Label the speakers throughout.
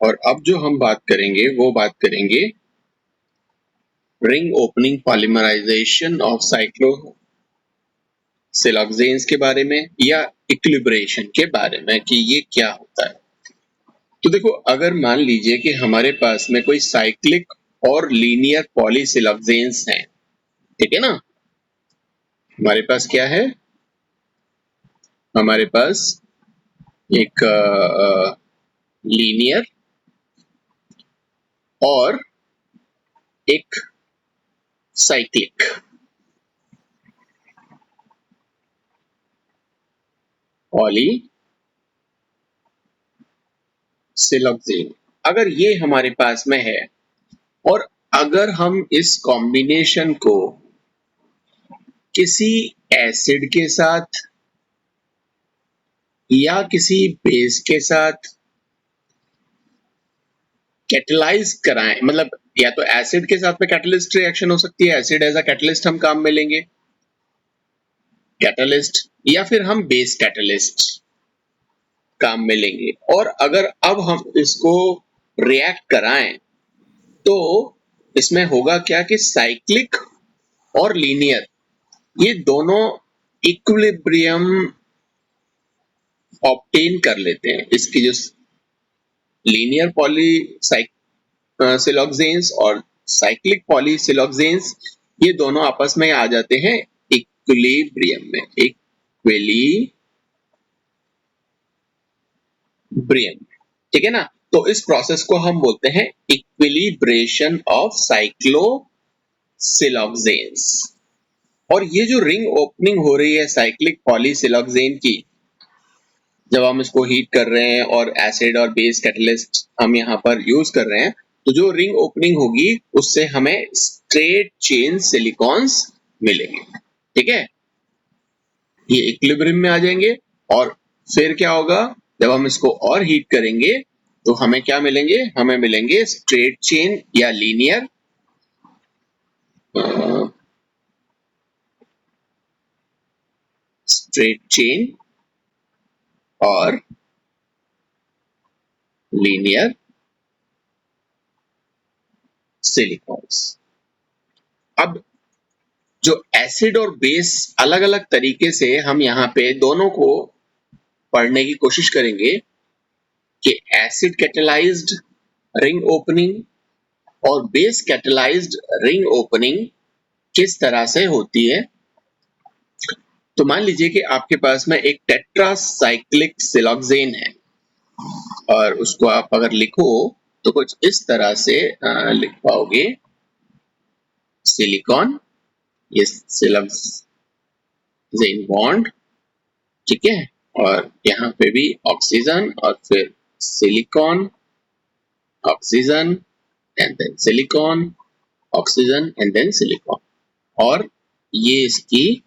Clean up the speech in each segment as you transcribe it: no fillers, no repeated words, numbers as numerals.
Speaker 1: और अब जो हम बात करेंगे वो बात करेंगे रिंग ओपनिंग पॉलीमराइजेशन ऑफ साइक्लोसिलॉक्सेन्स के बारे में या इक्विलिब्रेशन के बारे में कि ये क्या होता है। तो देखो, अगर मान लीजिए कि हमारे पास में कोई साइक्लिक और लीनियर पॉलीसिलॉक्सेन्स हैं, ठीक है ना। हमारे पास क्या है, हमारे पास एक लीनियर और एक साइक्लिक पॉलीसिलॉक्सेन, अगर ये हमारे पास में है और अगर हम इस कॉम्बिनेशन को किसी एसिड के साथ या किसी बेस के साथ कैटलाइज कराएं, मतलब या तो एसिड के साथ में कैटलिस्ट रिएक्शन हो सकती है, एसिड एज अ कैटलिस्ट हम काम में लेंगे, कैटलिस्ट, या फिर हम बेस कैटलिस्ट काम में लेंगे। और अगर अब हम इसको रिएक्ट कराएं तो इसमें होगा क्या कि साइक्लिक और लीनियर ये दोनों इक्विलिब्रियम ऑब्टेन कर लेते हैं। इसकी जो लीनियर पॉलीसिलॉक्सेन्स और साइक्लिक पॉलीसिलॉक्सेन्स ये दोनों आपस में आ जाते हैं इक्विलिब्रियम में, इक्विलिब्रियम, ठीक है ना। तो इस प्रोसेस को हम बोलते हैं इक्विलिब्रेशन ऑफ साइक्लोसिलॉक्सेन्स। और ये जो रिंग ओपनिंग हो रही है साइक्लिक पॉलीसिलॉक्सेन की, जब हम इसको हीट कर रहे हैं और एसिड और बेस कैटलिस्ट हम यहाँ पर यूज कर रहे हैं, तो जो रिंग ओपनिंग होगी उससे हमें स्ट्रेट चेन सिलिकॉन्स मिलेंगे, ठीक है। ये इक्विलिब्रियम में आ जाएंगे और फिर क्या होगा, जब हम इसको और हीट करेंगे तो हमें क्या मिलेंगे, हमें मिलेंगे स्ट्रेट चेन या लीनियर स्ट्रेट चेन और लीनियर सिलिकॉन्स। अब जो एसिड और बेस अलग अलग तरीके से हम यहाँ पे दोनों को पढ़ने की कोशिश करेंगे कि एसिड कैटलाइज्ड रिंग ओपनिंग और बेस कैटलाइज्ड रिंग ओपनिंग किस तरह से होती है। तो मान लीजिए कि आपके पास में एक टेट्रासाइक्लिक सिलॉक्सेन है और उसको आप अगर लिखो तो कुछ इस तरह से लिख पाओगे, सिलिकॉन, ये सिलॉक्सेन बॉन्ड, ठीक है, और यहाँ पे भी ऑक्सीजन और फिर silicon, oxygen and then silicon, oxygen and then silicon, और ये इसकी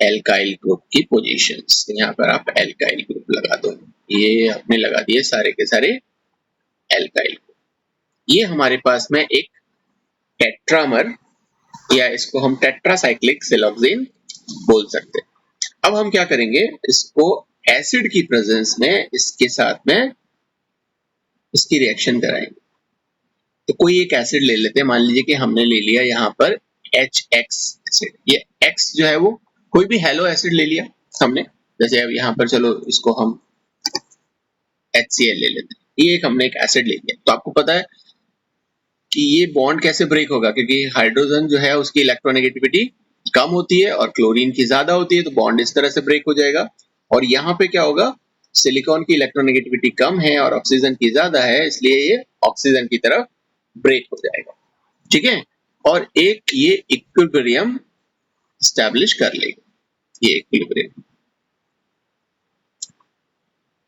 Speaker 1: एल्काइल ग्रुप की पोजीशंस। यहाँ पर आप एल्काइल ग्रुप लगा दो, ये आपने लगा दिए सारे के सारे एल्काइल ग्रुप। ये हमारे पास में एक टेट्रामर या इसको हम टेट्रासाइक्लिक सिलॉक्सेन बोल सकते हैं। अब हम क्या करेंगे, इसको एसिड की प्रेजेंस में इसके साथ में इसकी रिएक्शन कराएंगे। तो कोई एक एसिड ले लेते हैं, मान लीजिए कि हमने ले लिया यहाँ पर HX एसिड। ये X जो है वो कोई भी हेलो एसिड ले लिया हमने, जैसे अब यहाँ पर चलो इसको हम HCl ले लेते हैं। ये एक हमने एक एसिड ले लिया। तो आपको पता है कि ये बॉन्ड कैसे ब्रेक होगा, क्योंकि हाइड्रोजन जो है उसकी इलेक्ट्रोनेगेटिविटी कम होती है और क्लोरीन की ज्यादा होती है, तो बॉन्ड इस तरह से ब्रेक हो जाएगा। और यहाँ पे क्या होगा, सिलिकॉन की इलेक्ट्रोनेगेटिविटी कम है और ऑक्सीजन की ज्यादा है, इसलिए ये ऑक्सीजन की तरफ ब्रेक हो जाएगा, ठीक है। और एक ये इक्विलिब्रियम एस्टैब्लिश कर लेगा, ये इक्विलिब्रियम।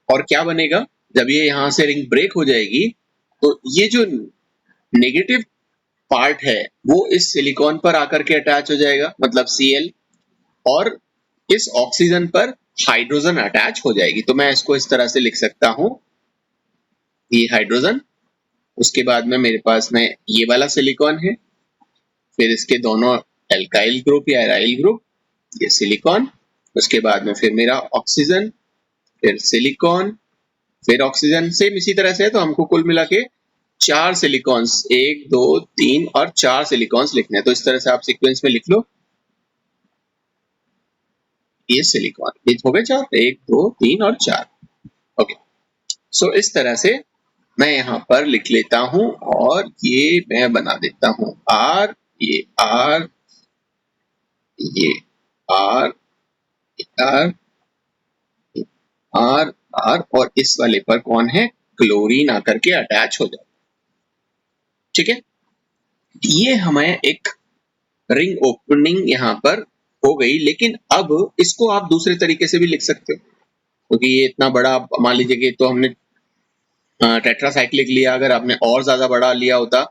Speaker 1: और क्या बनेगा, जब ये यहां से रिंग ब्रेक हो जाएगी तो ये जो नेगेटिव पार्ट है वो इस सिलिकॉन पर आकर के अटैच हो जाएगा, मतलब Cl, और इस ऑक्सीजन पर हाइड्रोजन अटैच हो जाएगी। तो मैं इसको इस तरह से लिख सकता हूं, ये हाइड्रोजन, उसके बाद में मेरे पास में ये वाला सिलिकॉन है, फिर इसके दोनों एल्काइल ग्रुप या एराइल ग्रुप, ये सिलिकॉन, उसके बाद में फिर मेरा ऑक्सीजन, फिर सिलिकॉन, फिर ऑक्सीजन, सेम इसी तरह से है। तो हमको कुल मिला के 4 सिलिकॉन्स, 1 2 3 और 4 सिलिकॉन्स लिखने हैं। तो इस तरह से आप सीक्वेंस में लिख लो, ये सिलिकॉन, ये हो गए 4, 1 2 3 और 4। ओके, सो इस तरह से मैं यहाँ पर लिख लेता हूं और ये मैं बना देता हूं आर, ये आर, ये आर, आर, आर, आर, और इस वाले पर कौन है, क्लोरीन आकर के अटैच हो जाए। ठीक है, ये हमें एक रिंग ओपनिंग यहाँ पर हो गई। लेकिन अब इसको आप दूसरे तरीके से भी लिख सकते हो, क्योंकि ये इतना बड़ा, मान लीजिए कि तो हमने टेट्रासाइक्लिक लिया, अगर आपने और ज्यादा बड़ा लिया होता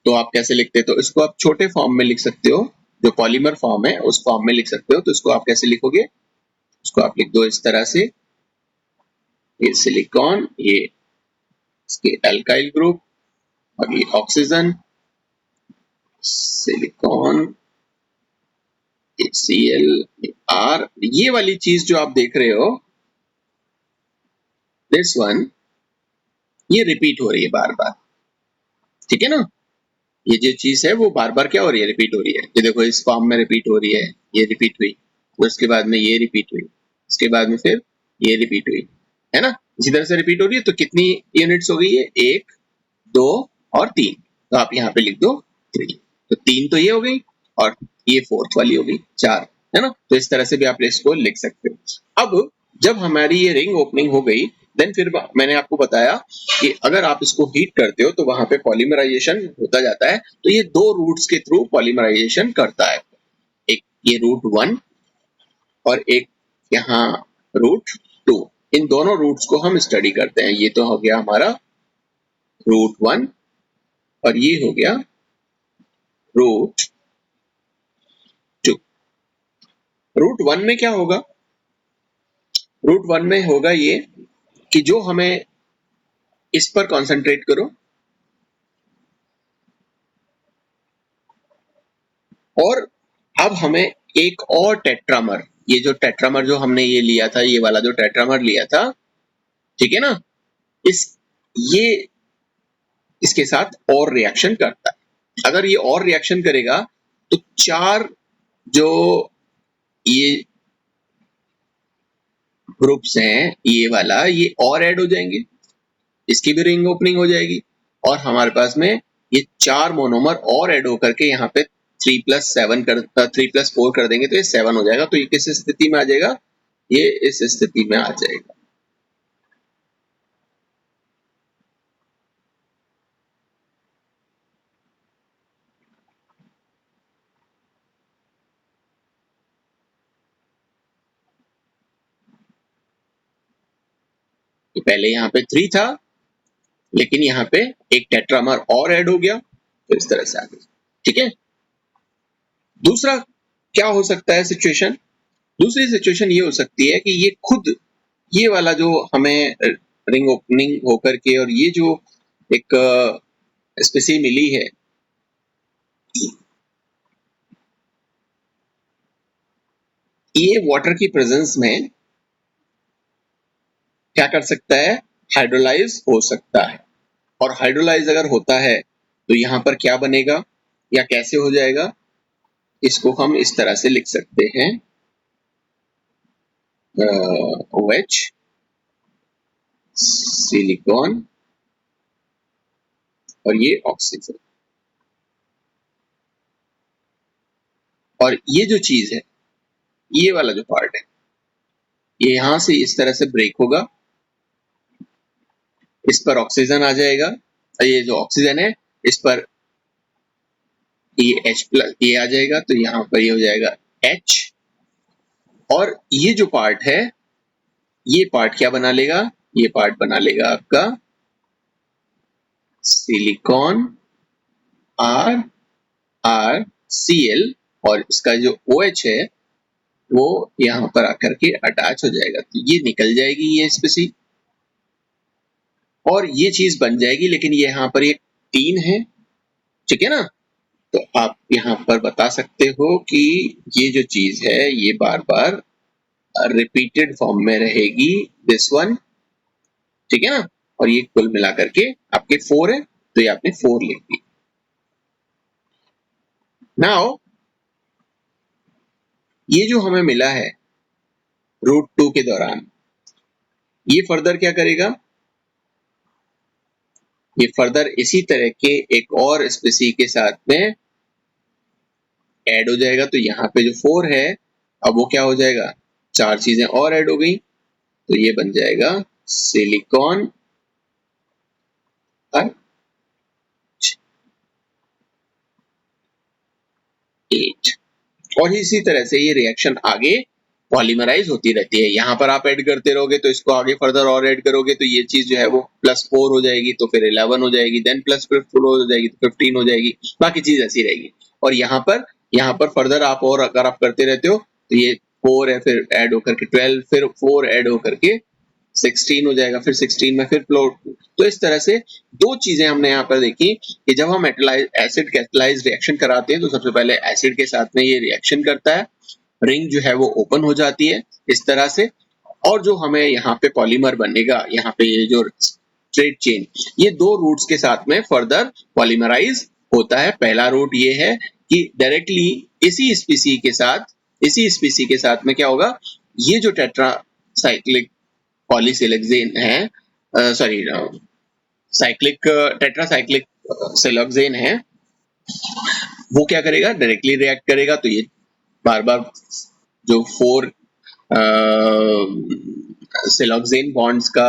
Speaker 1: तो आप कैसे लिखते? तो इसको आप छोटे फॉर्म में लिख सकते हो, जो पॉलीमर फॉर्म है उस फॉर्म में लिख सकते हो। तो इसको आप कैसे लिखोगे? इसको आप लिख दो इस तरह से, ये सिलिकॉन, ये इसके एल्काइल ग्रुप, और ये ऑक्सीजन, सिलिकॉन, Cl, R, ये वाली चीज जो आप देख रहे हो, दिस वन, ये रिपीट हो रही है बार बार। ठीक है ना, ये जो चीज है वो बार बार क्या हो रही है, रिपीट हो रही है। ये देखो इस फॉर्म में रिपीट हो रही है, ये रिपीट हुई, तो उसके बाद में ये रिपीट हुई, उसके बाद में फिर ये रिपीट हुई, है ना, इसी तरह से रिपीट हो रही है। तो कितनी यूनिट्स हो गई है, 1 2 और 3। तो आप यहाँ पे लिख दो 3। तो 3 तो ये हो गई, और ये फोर्थ वाली हो गई 4, है ना। तो इस तरह से भी आप इसको लिख सकते हो। अब जब हमारी ये रिंग ओपनिंग हो गई, देन फिर मैंने आपको बताया कि अगर आप इसको हीट करते हो तो वहां पे पॉलीमराइजेशन होता जाता है। तो ये 2 रूट्स के थ्रू पॉलीमराइजेशन करता है, एक ये रूट 1 और एक यहाँ रूट 2। इन दोनों रूट्स को हम स्टडी करते हैं। ये तो हो गया हमारा रूट 1 और ये हो गया रूट 2। रूट 1 में क्या होगा? रूट 1 में होगा ये कि जो हमें, इस पर कंसंट्रेट करो, और अब हमें एक और टेट्रामर, ये जो टेट्रामर जो हमने ये लिया था, ये वाला जो टेट्रामर लिया था, ठीक है ना, इस ये इसके साथ और रिएक्शन करता है। अगर ये और रिएक्शन करेगा तो 4 जो ये ग्रुप्स हैं, ये वाला, ये और ऐड हो जाएंगे, इसकी भी रिंग ओपनिंग हो जाएगी, और हमारे पास में ये 4 मोनोमर और ऐड होकर के यहाँ पे 3+4 कर देंगे, तो ये 7 हो जाएगा। तो ये किस स्थिति में आ जाएगा? ये इस स्थिति में आ जाएगा। तो पहले यहाँ पे 3 था, लेकिन यहाँ पे एक टेट्रामर और ऐड हो गया, तो इस तरह से आ गया। ठीक है, दूसरा क्या हो सकता है सिचुएशन? दूसरी सिचुएशन ये हो सकती है कि ये खुद, ये वाला जो हमें रिंग ओपनिंग होकर के और ये जो एक स्पीसी मिली है, ये वाटर की प्रेजेंस में क्या कर सकता है? हाइड्रोलाइज हो सकता है। और हाइड्रोलाइज अगर होता है तो यहाँ पर क्या बनेगा या कैसे हो जाएगा? इसको हम इस तरह से लिख सकते हैं, OH, सिलिकॉन, और ये ऑक्सीजन। और ये जो चीज है, ये वाला जो पार्ट है, ये यहां से इस तरह से ब्रेक होगा, इस पर ऑक्सीजन आ जाएगा, ये जो ऑक्सीजन है इस पर ये H+ ये आ जाएगा, तो यहाँ पर ये हो जाएगा H, और ये जो पार्ट है, ये पार्ट क्या बना लेगा? ये पार्ट बना लेगा आपका सिलिकॉन, RCl, और इसका जो OH है वो यहाँ पर आकर के अटैच हो जाएगा, तो ये निकल जाएगी ये स्पीसी, और ये चीज बन जाएगी। लेकिन ये यहाँ पर एक 3 है, ठीक है ना। तो आप यहाँ पर बता सकते हो कि ये जो चीज है ये बार बार रिपीटेड फॉर्म में रहेगी, दिस वन, ठीक है ना, और ये कुल मिला करके आपके 4 है, तो ये आपने 4 लिख दी। नाउ ये जो हमें मिला है रूट 2 के दौरान, ये फर्दर क्या करेगा, ये फर्दर इसी तरह के एक और स्पीसी के साथ में ऐड हो जाएगा। तो यहाँ पे जो 4 है अब वो क्या हो जाएगा, 4 चीजें और ऐड हो गई, तो ये बन जाएगा सिलिकॉन 8। और इसी तरह से ये रिएक्शन आगे पॉलीमराइज होती रहती है। यहाँ पर आप ऐड करते रहोगे तो इसको आगे फर्दर और ऐड करोगे तो ये चीज जो है वो +4 हो जाएगी, तो फिर 11 हो जाएगी, देन +4 हो जाएगी तो 15 हो जाएगी, बाकी चीज ऐसी रहेगी। और यहाँ पर फर्दर आप और अगर आप करते रहते हो तो ये 4 है, फिर ऐड होकर के 12, फिर 4 ऐड होकर के 16 हो जाएगा, फिर 16 में फिर प्लॉट। तो इस तरह से दो चीजें हमने यहाँ पर देखी कि जब हम एसिड कैटालाइज रिएक्शन कराते हैं तो सबसे पहले एसिड के साथ में ये रिएक्शन करता है, रिंग जो है वो ओपन हो जाती है इस तरह से, और जो हमें यहाँ पे पॉलीमर बनेगा, यहाँ पे ये जो स्ट्रेट चेन, ये दो रूट्स के साथ में फर्दर पॉलीमराइज होता है। पहला रूट ये है कि डायरेक्टली इसी स्पीसी के साथ में क्या होगा, ये जो टेट्रासाइक्लिक पॉलीसिलेक्सेन है, सॉरी साइक्लिक टेट्रासाइक्लिक सिलोक्सेन है, वो क्या करेगा, डायरेक्टली रिएक्ट करेगा। तो ये बार बार जो 4 सिलोक्सेन बॉन्ड्स का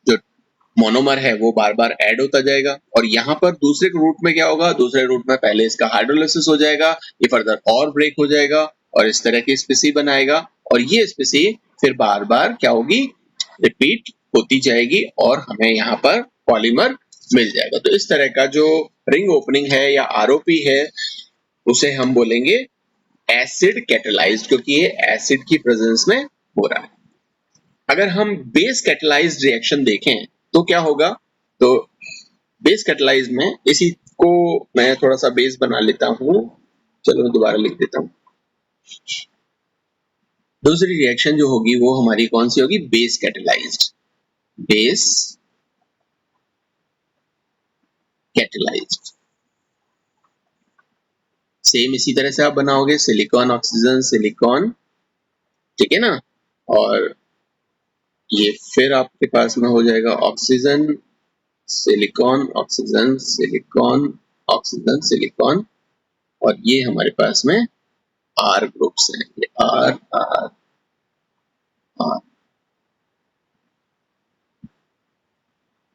Speaker 1: जो मोनोमर है वो बार बार ऐड होता जाएगा। और यहाँ पर दूसरे रूट में क्या होगा, दूसरे रूट में पहले इसका हाइड्रोलिसिस हो जाएगा, ये फर्दर और ब्रेक हो जाएगा और इस तरह की स्पीसी बनाएगा, और ये स्पीसी फिर बार बार क्या होगी, रिपीट होती जाएगी और हमें यहाँ पर पॉलीमर मिल जाएगा। तो इस तरह का जो रिंग ओपनिंग है या आरओपी है उसे हम बोलेंगे एसिड कैटालाइज्ड, क्योंकि ये एसिड की प्रेजेंस में हो रहा है। अगर हम बेस कैटालाइज्ड रिएक्शन देखें तो क्या होगा, तो बेस कैटालाइज में इसी को मैं थोड़ा सा बेस बना लेता हूं, चलो मैं दोबारा लिख देता हूं। दूसरी रिएक्शन जो होगी वो हमारी कौन सी होगी, base catalysed, base catalysed. Same इसी तरह से आप बनाओगे, सिलिकॉन ऑक्सीजन सिलिकॉन, ठीक है ना, और ये फिर आपके पास में हो जाएगा oxygen silicon oxygen silicon oxygen silicon, और ये हमारे पास में आर ग्रुप्स हैं, ये आर आर आर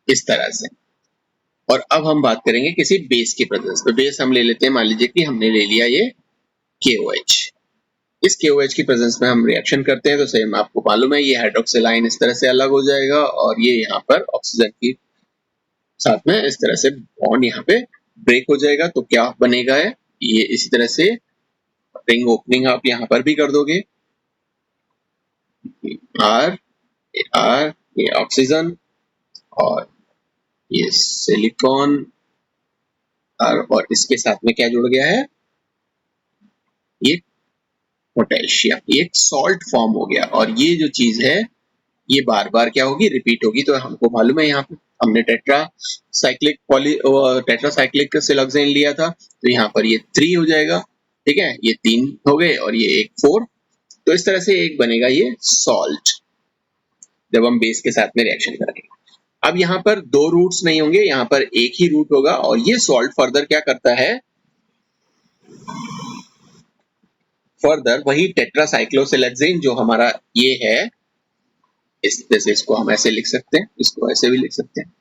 Speaker 1: इस तरह से। और अब हम बात करेंगे किसी बेस की प्रेजेंस पे। बेस हम ले लेते हैं, मान लीजिए कि हमने ले लिया ये KOH। इस KOH की प्रेजेंस में हम रिएक्शन करते हैं तो सेम आपको मालूम है, ये हाइड्रोक्सिल इस तरह से अलग हो जाएगा और ये यहाँ पर ऑक्सीजन की साथ में इस तरह से बॉन्ड यहाँ पे ब्रेक हो जाएगा। तो क्या बनेगा है, ये इसी तरह से रिंग ओपनिंग आप यहाँ पर भी कर दोगे, आर आर ये ऑक्सीजन और ये सिलिकॉन और इसके साथ में क्या जुड़ गया है, ये पोटेशियम, ये एक सॉल्ट फॉर्म हो गया। और ये जो चीज है ये बार बार क्या होगी, रिपीट होगी। तो हमको मालूम है यहाँ पे हमने टेट्रासाइक्लिक सिलोक्सेन लिया था, तो यहाँ पर ये 3 हो जाएगा, ठीक है, ये 3 हो गए और ये एक 4। तो इस तरह से एक बनेगा ये सॉल्ट जब हम बेस के साथ में रिएक्शन करेंगे। अब यहाँ पर दो रूट्स नहीं होंगे, यहाँ पर एक ही रूट होगा और ये सॉल्ट फर्दर क्या करता है, फर्दर वही टेट्रासाइक्लोसिलेक्सेन जो हमारा ये है, इस जैसे इसको हम ऐसे लिख सकते हैं, इसको ऐसे भी लिख सकते हैं,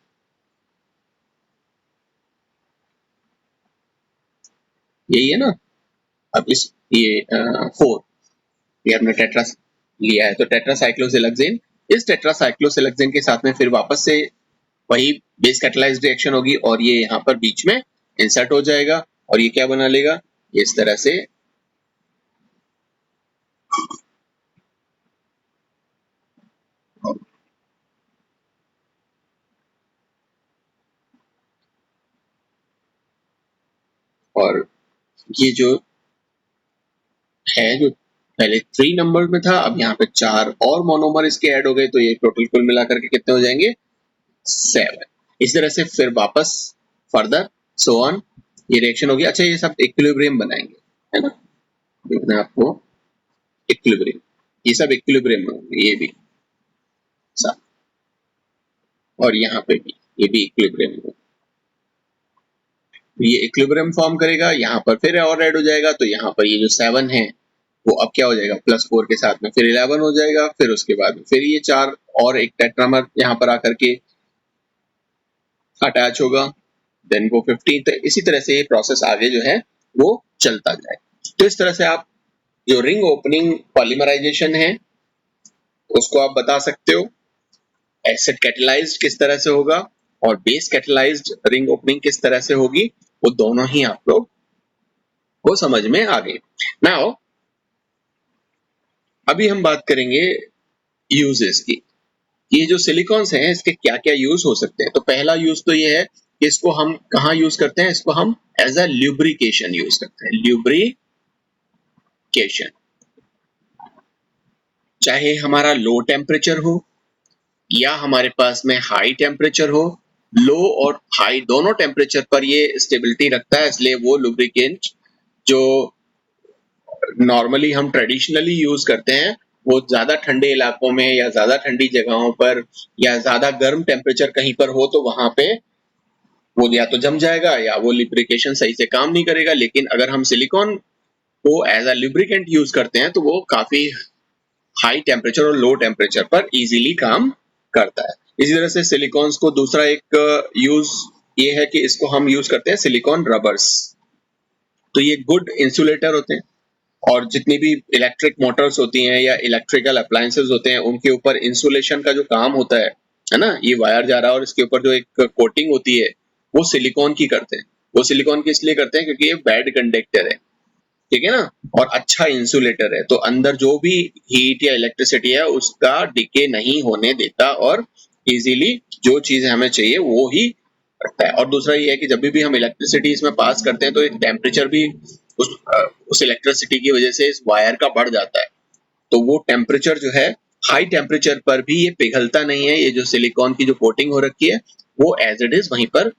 Speaker 1: यही है ना। अब इस ये 4 ये हमने टेट्रा लिया है, तो टेट्रासाइक्लोसिलेक्सेन, इस टेट्रासाइक्लोसिलेक्सेन के साथ में फिर वापस से वही बेस कैटालाइज्ड रिएक्शन होगी और ये यहाँ पर बीच में इंसर्ट हो जाएगा और ये क्या बना लेगा, ये इस तरह से और ये जो है जो पहले 3 नंबर में था अब यहाँ पे 4 और मोनोमर इसके ऐड हो गए, तो ये टोटल कुल मिलाकर के कितने हो जाएंगे, 7। इस तरह से फिर वापस फर्दर सो ऑन ये रिएक्शन होगी। अच्छा, ये सब इक्विलिब्रियम बनाएंगे, है ना, देखना आपको इक्विलिब्रियम, ये सब इक्विलिब्रियम होंगे, ये भी सब, और यहाँ पे भी ये भी इक्विलिब्रियम होगा। ये इक्विलिब्रियम फॉर्म करेगा, यहाँ पर फिर और ऐड हो जाएगा, तो यहाँ पर ये जो 7 है वो अब क्या हो जाएगा, +4 के साथ में फिर 11 हो जाएगा, फिर उसके बाद फिर ये 4 और एक टेट्रामर यहाँ पर आकर के अटैच होगा, देन वो 15। तो इसी तरह से ये प्रोसेस आगे जो है वो चलता जाए। तो इस तरह से आप जो रिंग ओपनिंग पॉलीमराइजेशन है उसको आप बता सकते हो। एसिड कैटेलाइज्ड किस तरह से होगा और बेस कैटेलाइज्ड रिंग ओपनिंग किस तरह से होगी, वो दोनों ही आप लोग को समझ में आ गए। नाउ अभी हम बात करेंगे यूजेस की। ये जो सिलिकॉन्स हैं इसके क्या क्या यूज हो सकते हैं। तो पहला यूज तो ये है कि इसको हम कहाँ यूज करते हैं, इसको हम एज अ ल्यूब्रिकेशन यूज करते हैं। ल्यूब्रिकेशन, चाहे हमारा लो टेम्परेचर हो या हमारे पास में हाई टेम्परेचर हो, लो और हाई दोनों टेम्परेचर पर ये स्टेबिलिटी रखता है, इसलिए वो लुब्रिकेंट जो नॉर्मली हम ट्रेडिशनली यूज करते हैं वो ज्यादा ठंडे इलाकों में या ज्यादा ठंडी जगहों पर या ज्यादा गर्म टेम्परेचर कहीं पर हो तो वहां पे वो या तो जम जाएगा या वो लिब्रिकेशन सही से काम नहीं करेगा। लेकिन अगर हम सिलिकॉन को एज अ लिब्रिकेंट यूज करते हैं तो वो काफी हाई टेम्परेचर और लो टेम्परेचर पर इजीली काम करता है। इसी तरह से सिलिकॉन्स को दूसरा एक यूज ये है कि इसको हम यूज करते हैं सिलिकॉन रबर्स। तो ये गुड इंसुलेटर होते हैं और जितनी भी इलेक्ट्रिक मोटर्स होती हैं या इलेक्ट्रिकल अप्लायंसेस होते हैं उनके ऊपर इंसुलेशन का जो काम होता है ना, ये वायर जा रहा है और इसके ऊपर जो एक कोटिंग होती है वो सिलिकॉन की करते हैं। वो सिलिकॉन की इसलिए करते हैं क्योंकि ये बैड कंडक्टर है, ठीक है ना, और अच्छा इंसुलेटर है, तो अंदर जो भी हीट या इलेक्ट्रिसिटी है उसका डिके नहीं होने देता और इजीली जो चीज हमें चाहिए वो ही रखता है। और दूसरा ये है कि जब भी हम इलेक्ट्रिसिटी इसमें पास करते हैं तो एक टेम्परेचर भी उस इलेक्ट्रिसिटी की वजह से इस वायर का बढ़ जाता है, तो वो टेम्परेचर जो है हाई टेम्परेचर पर भी ये पिघलता नहीं है। ये जो सिलिकॉन की जो कोटिंग हो रखी है वो एज इट इज वहीं पर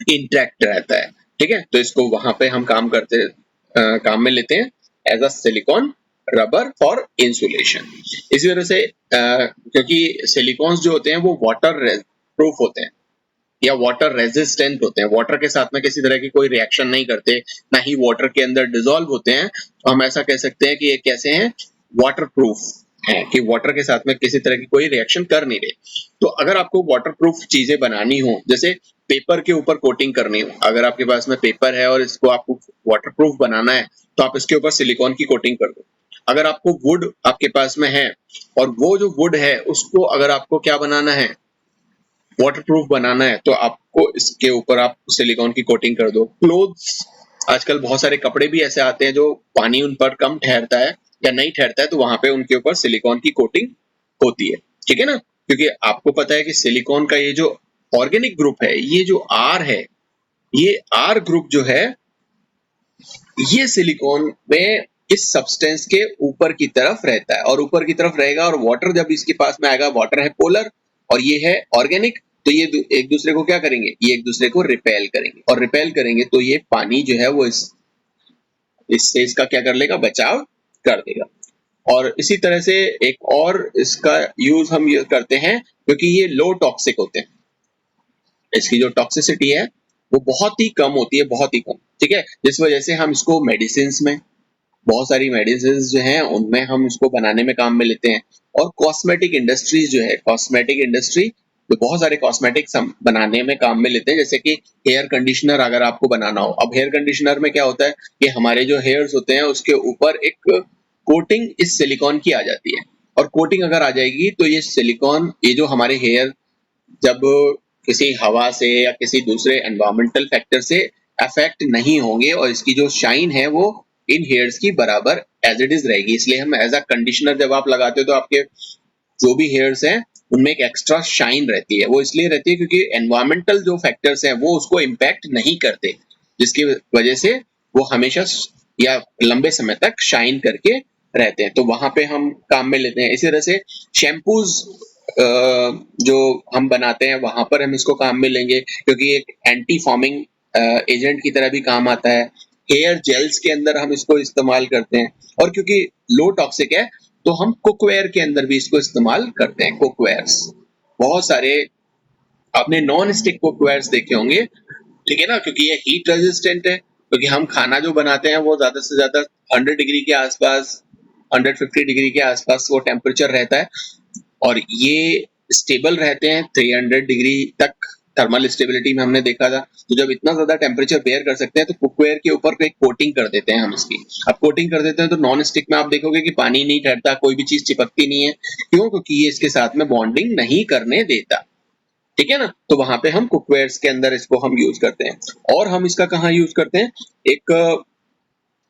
Speaker 1: इंटैक्ट रहता है, ठीक है। तो इसको वहां पे हम काम में लेते हैं as a silicon rubber for insulation. इसी तरह से क्योंकि सिलिकॉन्स जो होते हैं वो वाटर प्रूफ होते हैं या वाटर रेजिस्टेंट होते हैं, वाटर के साथ में किसी तरह की कोई रिएक्शन नहीं करते, ना ही वाटर के अंदर डिसॉल्व होते हैं, तो हम ऐसा कह सकते हैं कि ये कैसे हैं, वाटर प्रूफ है, कि वाटर के साथ में किसी तरह की कोई रिएक्शन कर नहीं रहे। तो अगर आपको वाटर प्रूफ चीजें बनानी हो, जैसे पेपर के ऊपर कोटिंग करनी हो, अगर आपके पास में पेपर है और इसको आपको वाटर प्रूफ बनाना है तो आप इसके ऊपर सिलिकॉन की कोटिंग कर दो। अगर आपको वुड आपके पास में है और वो जो वुड है उसको अगर आपको क्या बनाना है, वाटर प्रूफ बनाना है, तो आपको इसके ऊपर आप सिलिकॉन की कोटिंग कर दो। क्लोथ्स, आजकल बहुत सारे कपड़े भी ऐसे आते हैं जो पानी उन पर कम ठहरता है या नहीं ठहरता है, तो वहां पे उनके ऊपर सिलिकॉन की कोटिंग होती है, ठीक है ना। क्योंकि आपको पता है कि सिलिकॉन का ये जो ऑर्गेनिक ग्रुप है, ये जो आर है, ये आर ग्रुप जो है ये सिलिकॉन में इस सब्सटेंस के ऊपर की तरफ रहता है और ऊपर की तरफ रहेगा, और वाटर जब इसके पास में आएगा, वाटर है पोलर और ये है ऑर्गेनिक, तो ये एक दूसरे को क्या करेंगे, ये एक दूसरे को रिपेल करेंगे, और रिपेल करेंगे तो ये पानी जो है वो इससे इसका क्या कर लेगा, बचाव कर देगा। और इसी तरह से एक और इसका यूज हम ये करते हैं क्योंकि ये लो टॉक्सिक होते हैं, इसकी जो टॉक्सिसिटी है वो बहुत ही कम होती है, बहुत ही कम, ठीक है। जिस वजह से हम इसको मेडिसिन में, बहुत सारी मेडिसिन जो हैं उनमें हम इसको बनाने में काम में लेते हैं। और कॉस्मेटिक इंडस्ट्रीज जो है, कॉस्मेटिक इंडस्ट्री तो बहुत सारे कॉस्मेटिक्स हम बनाने में काम में लेते हैं, जैसे कि हेयर कंडीशनर अगर आपको बनाना हो। अब हेयर कंडीशनर में क्या होता है कि हमारे जो हेयर्स होते हैं उसके ऊपर एक कोटिंग इस सिलिकॉन की आ जाती है, और कोटिंग अगर आ जाएगी तो ये सिलिकॉन, ये जो हमारे हेयर जब किसी हवा से या किसी दूसरे एनवायरमेंटल फैक्टर से अफेक्ट नहीं होंगे और इसकी जो शाइन है वो इन हेयर्स की बराबर एज इट इज रहेगी। इसलिए हम एज अ कंडीशनर जब आप लगाते हो तो आपके जो भी हेयर्स हैं उनमें एक एक्स्ट्रा शाइन रहती है। वो इसलिए रहती है क्योंकि एनवायरमेंटल जो फैक्टर्स हैं वो उसको इम्पैक्ट नहीं करते, जिसकी वजह से वो हमेशा या लंबे समय तक शाइन करके रहते हैं, तो वहां पे हम काम में लेते हैं। इसी तरह से शैम्पूज जो हम बनाते हैं वहां पर हम इसको काम में लेंगे, क्योंकि एक एंटी फॉर्मिंग एजेंट की तरह भी काम आता है। हेयर जेल्स के अंदर हम इसको इस्तेमाल करते हैं, और क्योंकि लो टॉक्सिक है तो हम कुकवेयर के अंदर भी इसको इस्तेमाल करते हैं। कुकवेयर्स बहुत सारे आपने नॉन स्टिक कुकवेयर्स देखे होंगे, ठीक है ना, क्योंकि ये हीट रेजिस्टेंट है, क्योंकि हम खाना जो बनाते हैं वो ज्यादा से ज्यादा 100 डिग्री के आसपास, 150 डिग्री के आसपास वो टेम्परेचर रहता है, और ये स्टेबल रहते हैं 300 डिग्री तक। थर्मल स्टेबिलिटी में हमने देखा था। तो जब इतना ज्यादा टेम्परेचर बेयर कर सकते हैं तो कुकवेयर के ऊपर एक कोटिंग कर देते हैं हम इसकी। अब कोटिंग कर देते हैं तो नॉन स्टिक में आप देखोगे कि पानी नहीं ठहरता, कोई भी चीज चिपकती नहीं है। क्यों? क्योंकि ये इसके साथ में बॉन्डिंग नहीं करने देता, ठीक है ना। तो वहां पे हम कुकवेयर्स के अंदर इसको हम यूज करते हैं। और हम इसका कहाँ यूज करते हैं? एक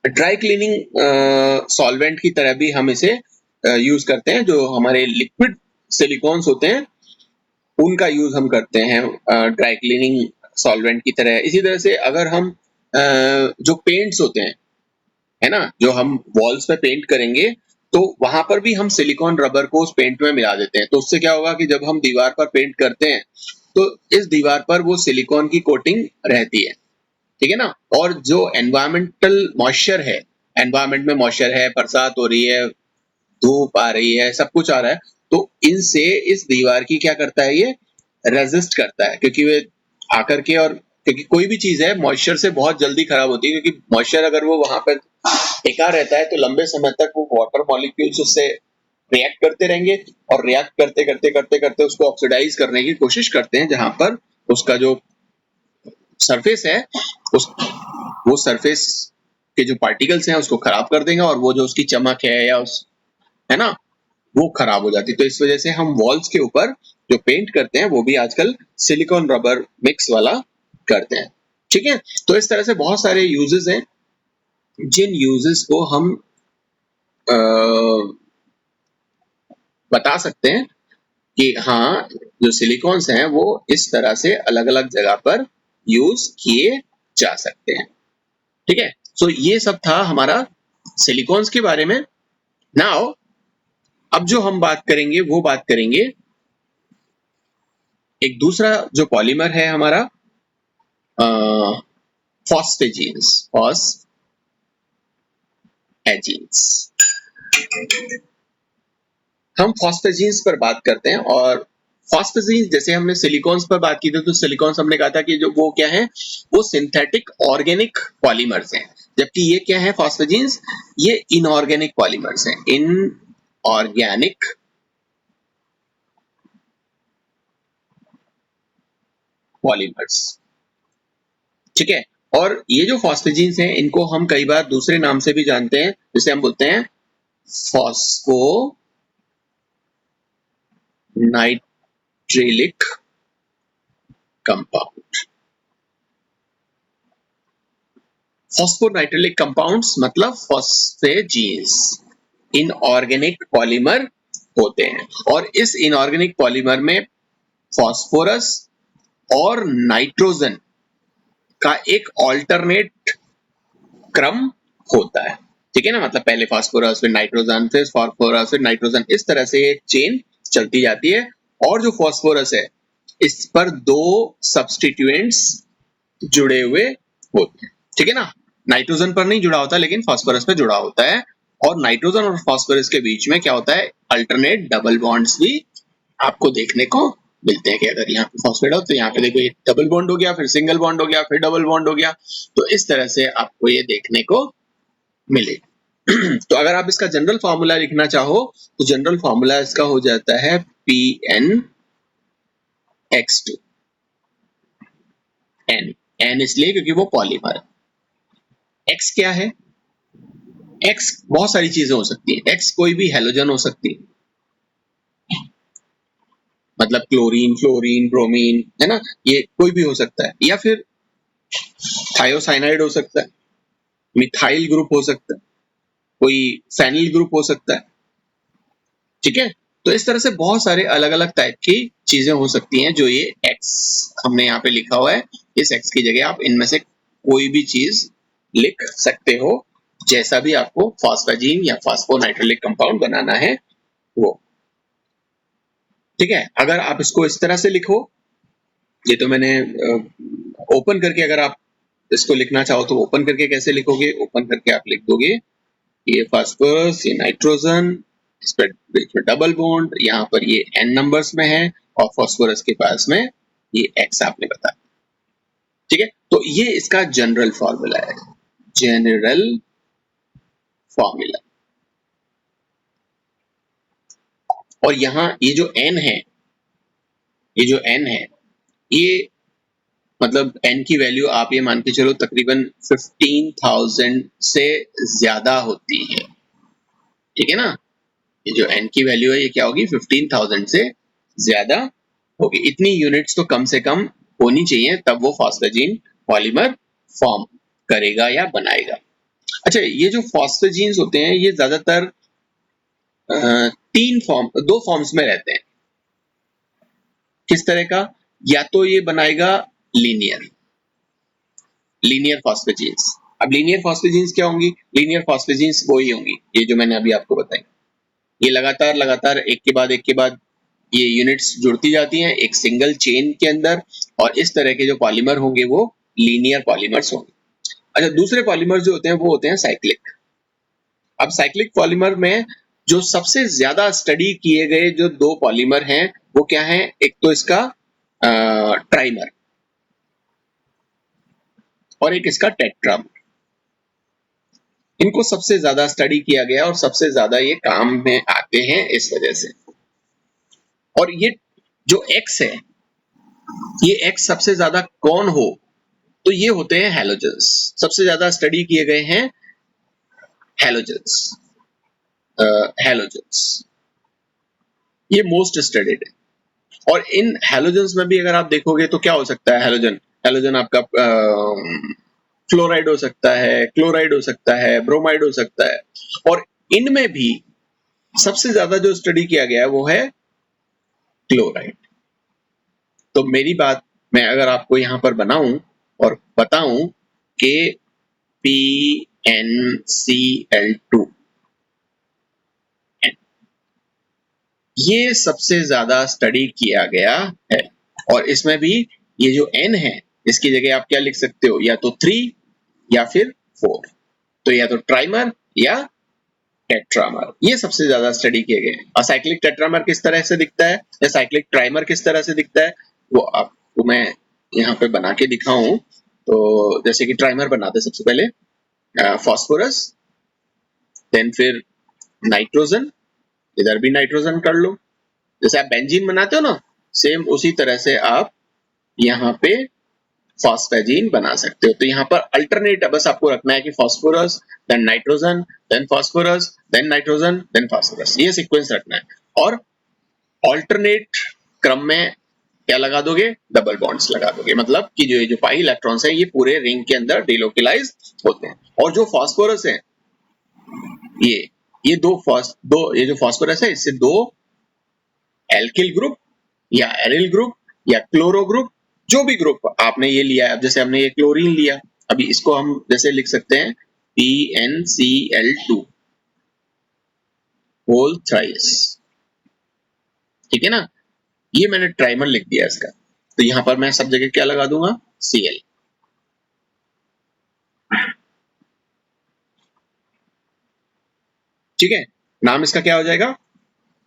Speaker 1: ड्राई क्लीनिंग सॉल्वेंट की तरह भी हम इसे यूज करते हैं। जो हमारे लिक्विड सिलिकॉन्स होते हैं उनका यूज हम करते हैं ड्राई क्लीनिंग सॉल्वेंट की तरह। इसी तरह से अगर हम जो पेंट्स होते हैं, है ना, जो हम वॉल्स पे पेंट करेंगे तो वहां पर भी हम सिलिकॉन रबर को उस पेंट में मिला देते हैं। तो उससे क्या होगा कि जब हम दीवार पर पेंट करते हैं तो इस दीवार पर वो सिलिकॉन की कोटिंग रहती है, ठीक है ना। और जो एनवायरमेंटल मॉइस्चर है, एनवायरमेंट में मॉइस्चर है, बरसात हो रही है, धूप आ रही है, सब कुछ आ रहा है, तो इनसे इस दीवार की क्या करता है, ये रेजिस्ट करता है। क्योंकि वे आकर के, और क्योंकि कोई भी चीज है मॉइस्चर से बहुत जल्दी खराब होती है, क्योंकि मॉइस्चर अगर वो वहां पर टिका रहता है तो लंबे समय तक वो वाटर मॉलिक्यूल्स उससे रिएक्ट करते रहेंगे, और रिएक्ट करते करते करते करते उसको ऑक्सीडाइज करने की कोशिश करते हैं, जहां पर उसका जो सरफेस है उस वो सरफेस के जो पार्टिकल्स हैं उसको खराब कर देंगे, और वो जो उसकी चमक है या उस, है ना, वो खराब हो जाती है। तो इस वजह से हम वॉल्स के ऊपर जो पेंट करते हैं वो भी आजकल सिलिकॉन रबर मिक्स वाला करते हैं, ठीक है। तो इस तरह से बहुत सारे यूजेस हैं जिन यूजेस को हम आ, बता सकते हैं कि हाँ, जो सिलिकॉन्स हैं वो इस तरह से अलग अलग जगह पर यूज किए जा सकते हैं, ठीक है। सो ये सब था हमारा सिलिकॉन्स के बारे में। नाउ अब जो हम बात करेंगे वो बात करेंगे एक दूसरा जो पॉलीमर है हमारा, फॉस्फेजीन्स, हम फॉस्फेजीन्स पर बात करते हैं। और फॉस्फेजीन्स, जैसे हमने सिलिकॉन्स पर बात की थी, तो सिलिकॉन्स हमने कहा था कि जो वो क्या है, वो सिंथेटिक ऑर्गेनिक पॉलीमर्स हैं, जबकि ये क्या है फॉस्फेजीन्स, ये इनऑर्गेनिक पॉलीमर्स हैं, इनऑर्गेनिक पॉलीमर्स, ठीक है। और ये जो फॉस्फेजीन्स हैं इनको हम कई बार दूसरे नाम से भी जानते हैं, जिसे हम बोलते हैं फॉस्फो नाइट्रिलिक कंपाउंड। फॉस्फोनाइट्रिलिक कंपाउंड्स मतलब फॉस्फेजीन्स इनऑर्गेनिक पॉलीमर होते हैं, और इस इनऑर्गेनिक पॉलीमर में फॉस्फोरस और नाइट्रोजन का एक ऑल्टरनेट क्रम होता है, ठीक है ना। मतलब पहले फास्फोरस, फिर नाइट्रोजन, फिर फास्फोरस, फिर नाइट्रोजन, इस तरह से एक चेन चलती जाती है। और जो फास्फोरस है इस पर दो सब्स्टिट्यूएंट्स जुड़े हुए होते हैं, ठीक है ना। नाइट्रोजन पर नहीं जुड़ा होता लेकिन फास्फोरस पर जुड़ा होता है। और नाइट्रोजन और फास्फोरस के बीच में क्या होता है, अल्टरनेट डबल बॉन्ड्स भी आपको देखने को मिलते हैं। कि अगर यहाँ पे फॉस्फेट हो तो यहाँ पे देखो ये डबल बॉन्ड हो गया, फिर सिंगल बॉन्ड हो गया, फिर डबल बॉन्ड हो गया। तो इस तरह से आपको ये देखने को मिले। तो अगर आप इसका जनरल फॉर्मूला लिखना चाहो तो जनरल फॉर्मूला इसका हो जाता है PnX2। N इसलिए क्योंकि वो पॉलीमर है। X क्या है? X बहुत सारी चीजें हो सकती है। X कोई भी हेलोजन हो सकती है, मतलब क्लोरीन, फ्लोरीन, ब्रोमीन, है ना, ये कोई भी हो सकता है। या फिर थायोसाइनाइड हो सकता है, मिथाइल ग्रुप हो सकता है, कोई फेनिल ग्रुप हो सकता है, ठीक है। तो इस तरह से बहुत सारे अलग अलग टाइप की चीजें हो सकती हैं। जो ये X हमने यहाँ पे लिखा हुआ है, इस X की जगह आप इनमें से कोई भी चीज लिख सकते हो, जैसा भी आपको फॉस्फेजीन या फॉस्फोनाइट्रिलिक कंपाउंड बनाना है वो, ठीक है। अगर आप इसको इस तरह से लिखो, ये तो मैंने ओपन करके, अगर आप इसको लिखना चाहो तो ओपन करके कैसे लिखोगे, ओपन करके आप लिख दोगे ये फास्फोरस, ये नाइट्रोजन, इस पर बीच में डबल बॉन्ड, यहाँ पर ये n नंबर्स में है और फास्फोरस के पास में ये x आपने बताया। ठीक है, तो ये इसका जनरल फॉर्मूला है, जनरल फॉर्मूला। और यहाँ ये जो n है, ये जो n है, ये मतलब n की वैल्यू आप ये मान के चलो तकरीबन 15,000 से ज्यादा होती है। ठीक है ना, ये जो n की वैल्यू है ये क्या होगी, 15,000 से ज्यादा होगी। इतनी यूनिट्स तो कम से कम होनी चाहिए, तब वो फॉस्फेजीन पॉलीमर फॉर्म करेगा या बनाएगा। अच्छा, ये जो फॉस्फेजीन्स होते हैं ये ज्यादातर दो फॉर्म्स में रहते हैं। किस तरह का, या तो ये बनाएगा लीनियर फॉस्फेजीन्स। अब लीनियर फॉस्फेजीन्स क्या होंगी, लीनियर फॉस्फेजीन्स वो ही होंगी ये जो मैंने अभी आपको बताई। ये लगातार एक के बाद ये यूनिट्स जुड़ती जाती हैं एक सिंगल चेन के अंदर, और इस तरह के जो पॉलीमर होंगे वो लीनियर पॉलीमर्स होंगे। अच्छा, दूसरे पॉलीमर जो होते हैं वो होते हैं साइक्लिक। अब साइक्लिक पॉलीमर में जो सबसे ज्यादा स्टडी किए गए जो दो पॉलीमर हैं वो क्या है, एक तो इसका ट्राइमर और एक इसका टेट्रामर। इनको सबसे ज्यादा स्टडी किया गया और सबसे ज्यादा ये काम में आते हैं इस वजह से। और ये जो एक्स है, ये एक्स सबसे ज्यादा कौन हो, तो ये होते हैं हैलोजेंस। सबसे ज्यादा स्टडी किए गए हैं हैलोजेंस। ये मोस्ट स्टडीड है। और इन हैलोजेंस में भी अगर आप देखोगे तो क्या हो सकता है, हैलोजन आपका फ्लोराइड हो सकता है, क्लोराइड हो सकता है, ब्रोमाइड हो सकता है। और इनमें भी सबसे ज्यादा जो स्टडी किया गया है वो है क्लोराइड। तो मेरी बात मैं अगर आपको यहां पर बनाऊं और बताऊं कि PnCl2 ये सबसे ज्यादा स्टडी किया गया है। और इसमें भी ये जो N है इसकी जगह आप क्या लिख सकते हो, या तो 3 या फिर 4। तो या तो ट्राइमर या टेट्रामर, ये सबसे ज्यादा स्टडी किए गए। और साइक्लिक टेट्रामर किस तरह से दिखता है या साइक्लिक ट्राइमर किस तरह से दिखता है वो आपको मैं यहाँ पे बना के दिखाऊं। तो जैसे कि ट्राइमर बनाते सबसे पहले फॉस्फोरस, देन फिर नाइट्रोजन, इधर भी नाइट्रोजन कर लो, जैसे आप बेंजीन बनाते हो ना, सेम उसी तरह से आप यहाँ पे फॉस्फेजीन बना सकते हो। तो यहाँ पर अल्टरनेट बस आपको रखना है कि phosphorus then nitrogen then phosphorus then nitrogen then phosphorus, ये सीक्वेंस रखना है। और अल्टरनेट क्रम में क्या लगा दोगे, डबल बॉन्ड्स लगा दोगे, मतलब कि जो पाई इलेक्ट्रॉन्स है ये पूरे रिंग के अंदर डिलोकलाइज होते हैं। और जो फॉस्फोरस है ये ये जो फॉस्फोरस है इससे दो एल्किल ग्रुप या एरिल ग्रुप या क्लोरो ग्रुप, जो भी ग्रुप आपने ये लिया है, अब जैसे हमने ये क्लोरीन लिया, अभी इसको हम जैसे लिख सकते हैं PnCl2 होल थ्राइस। ठीक है ना, ये मैंने ट्राइमर लिख दिया इसका। तो यहां पर मैं सब जगह क्या लगा दूंगा, Cl। ठीक है, नाम इसका क्या हो जाएगा,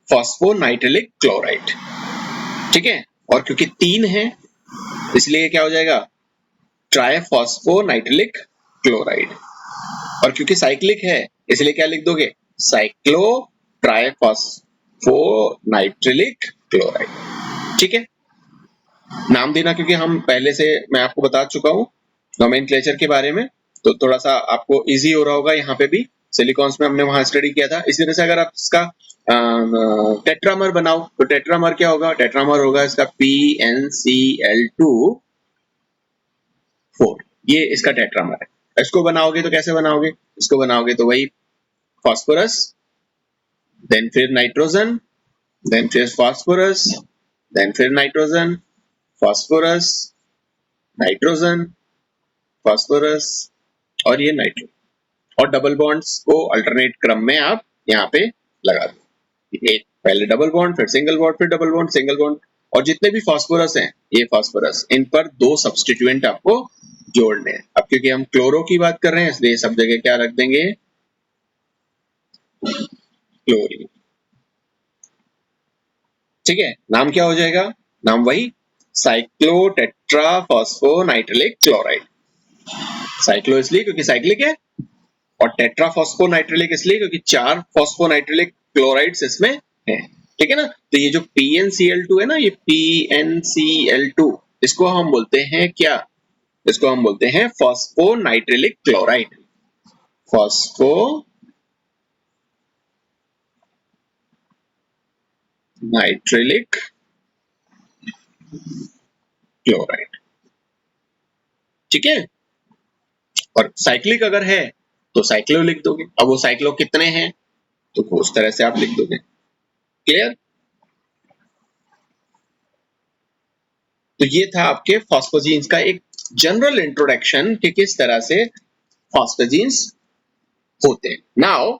Speaker 1: फॉस्फोनाइट्रिलिक क्लोराइड। ठीक है, और क्योंकि 3 है इसलिए क्या हो जाएगा, ट्राइफॉस्फोनाइट्रिलिक क्लोराइड। और क्योंकि साइक्लिक है इसलिए क्या लिख दोगे, साइक्लो ट्राइफॉस्फोनाइट्रिलिक क्लोराइड। ठीक है, नाम देना क्योंकि हम पहले से मैं आपको बता चुका हूं नोमेनक्लेचर के बारे में, तो थोड़ा सा आपको इजी हो रहा होगा। यहाँ पे भी सिलिकॉन्स में हमने वहां स्टडी किया था। इसी तरह से अगर आप इसका टेट्रामर बनाओ तो टेट्रामर क्या होगा, टेट्रामर होगा इसका PnCl2 4, ये इसका टेट्रामर है। इसको बनाओगे तो कैसे बनाओगे, इसको बनाओगे तो वही फॉस्फोरस देन फिर नाइट्रोजन देन फिर फॉस्फोरस देन फिर नाइट्रोजन फॉस्फोरस नाइट्रोजन फॉस्फोरस और ये नाइट्रोजन, और डबल बॉन्ड्स को अल्टरनेट क्रम में आप यहाँ पे लगा दो, एक पहले डबल बॉन्ड, फिर सिंगल बॉन्ड, फिर डबल बॉन्ड, सिंगल बॉन्ड, और जितने भी फास्फोरस हैं, ये फास्फोरस, इन पर 2 सब्स्टिट्यूएंट आपको जोड़ने हैं। अब क्योंकि हम क्लोरो की बात कर रहे हैं इसलिए सब जगह क्या रख देंगे, क्लोरीन। ठीक है, नाम क्या हो जाएगा, नाम वही साइक्लोटेट्राफॉस्फोनाइट्रिलिक क्लोराइड। साइक्लो इसलिए क्योंकि साइक्लिक है, और टेट्राफॉस्फोनाइट्रिलिक इसलिए क्योंकि 4 फॉस्फोनाइट्रिलिक क्लोराइड्स इसमें हैं। ठीक है ना, तो ये जो PnCl2 है ना, ये PnCl2, इसको हम बोलते हैं क्या, इसको हम बोलते हैं फॉस्फोनाइट्रिलिक क्लोराइड। फॉस्फोनाइट्रिलिक क्लोराइड। ठीक है, और साइक्लिक अगर है तो साइक्लो लिख दोगे। अब वो साइक्लो कितने हैं तो उस तरह से आप लिख दोगे। क्लियर? तो ये था आपके फॉस्फोजीन्स का एक जनरल इंट्रोडक्शन कि किस तरह से फॉस्फोजीन्स होते हैं। नाउ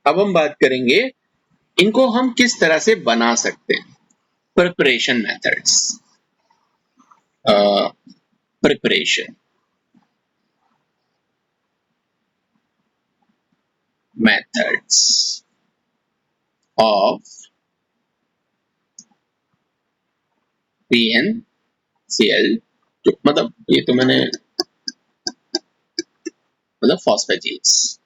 Speaker 1: अब हम बात करेंगे इनको हम किस तरह से बना सकते हैं। Preparation methods, preparation methods of PnCl2, मतलब ये तो मैंने मतलब फॉस्फेजीन्स।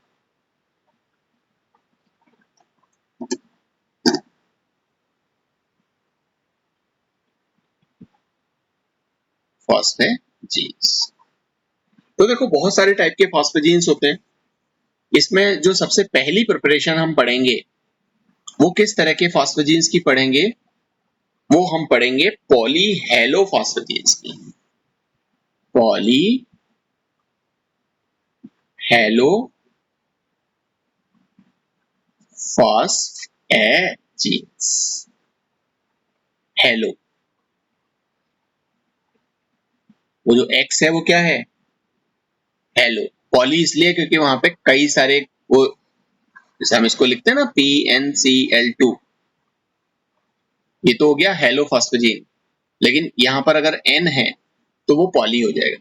Speaker 1: फॉस्फेजीन्स तो देखो बहुत सारे टाइप के फॉस्फेजीन्स होते हैं। इसमें जो सबसे पहली प्रिपरेशन हम पढ़ेंगे वो किस तरह के फॉस्फेजीन्स की पढ़ेंगे, वो हम पढ़ेंगे पॉलीहेलोफॉस्फेजीन्स की। पॉलीहेलोफॉस्फेजीन्स, हेलो, वो जो X है वो क्या है, हेलो। पॉली इसलिए क्योंकि वहां पे कई सारे वो, जैसे हम इसको लिखते हैं ना PnCl2, ये तो हो गया हेलोफॉस्फेजीन, लेकिन यहां पर अगर N है तो वो पॉली हो जाएगा।